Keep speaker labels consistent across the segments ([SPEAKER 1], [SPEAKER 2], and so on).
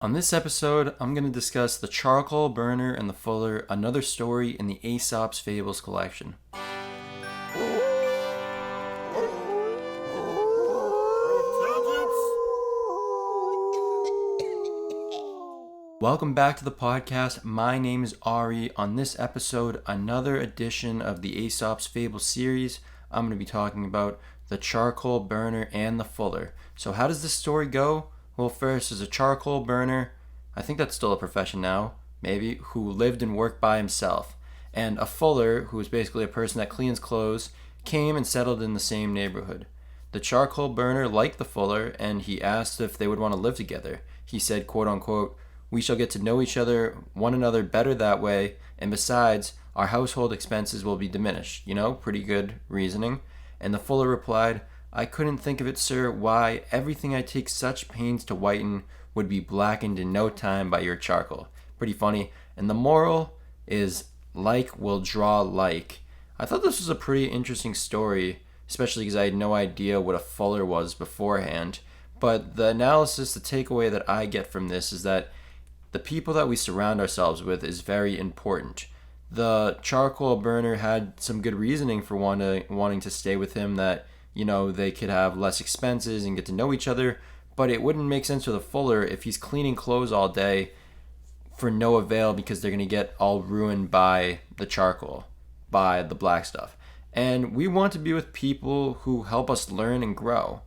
[SPEAKER 1] On this episode, I'm going to discuss the charcoal burner and the fuller, another story in the Aesop's Fables collection. Welcome back to the podcast. My name is R.E. On this episode, another edition of the Aesop's Fables series. I'm going to be talking about the charcoal burner and the fuller. So how does this story go? Well, first, there's a charcoal burner, I think that's still a profession now, maybe, who lived and worked by himself. And a fuller, who is basically a person that cleans clothes, came and settled in the same neighborhood. The charcoal burner liked the fuller, and he asked if they would want to live together. He said, quote unquote, "We shall get to know one another better that way, and besides, our household expenses will be diminished." Pretty good reasoning. And the fuller replied, "I couldn't think of it, sir, why everything I take such pains to whiten would be blackened in no time by your charcoal." Pretty funny. And the moral is like will draw like. I thought this was a pretty interesting story, especially because I had no idea what a fuller was beforehand. But the analysis, the takeaway that I get from this is that the people that we surround ourselves with is very important. The charcoal burner had some good reasoning for wanting to stay with him, that they could have less expenses and get to know each other, but it wouldn't make sense for the fuller if he's cleaning clothes all day for no avail because they're going to get all ruined by the charcoal, by the black stuff. And we want to be with people who help us learn and grow.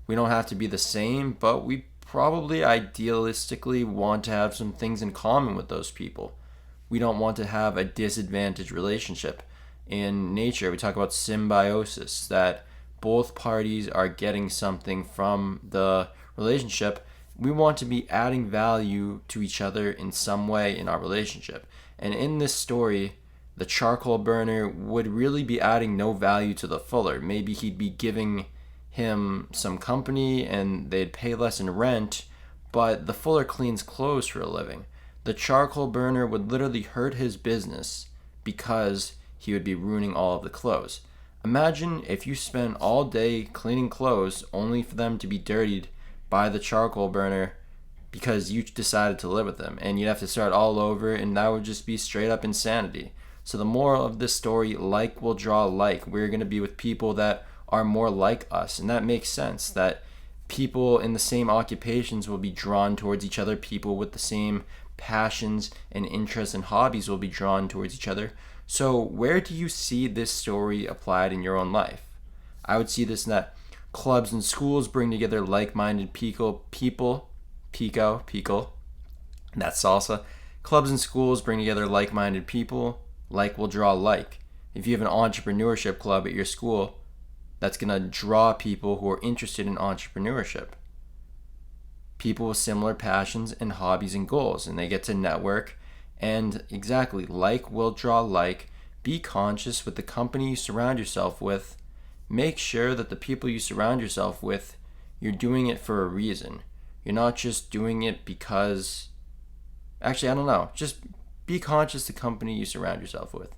[SPEAKER 1] We don't have to be the same, but we probably idealistically want to have some things in common with those people. We don't want to have a disadvantaged relationship. In nature, we talk about symbiosis, that both parties are getting something from the relationship. We want to be adding value to each other in some way in our relationship. And in this story, the charcoal burner would really be adding no value to the fuller. Maybe he'd be giving him some company and they'd pay less in rent, but the fuller cleans clothes for a living. The charcoal burner would literally hurt his business because he would be ruining all of the clothes. Imagine if you spent all day cleaning clothes only for them to be dirtied by the charcoal burner because you decided to live with them, and you'd have to start all over, and that would just be straight up insanity. So the moral of this story, like will draw like. We're going to be with people that are more like us, and that makes sense, that people in the same occupations will be drawn towards each other. People with the same passions and interests and hobbies will be drawn towards each other. So where do you see this story applied in your own life? I would see this in that clubs and schools bring together like-minded people, that's salsa. Clubs and schools bring together like-minded people, like will draw like. If you have an entrepreneurship club at your school, that's going to draw people who are interested in entrepreneurship. People with similar passions and hobbies and goals, and they get to network. And exactly, like will draw like. Be conscious with the company you surround yourself with. Make sure that the people you surround yourself with, you're doing it for a reason. You're not just doing it because... Actually, I don't know. Just be conscious of the company you surround yourself with.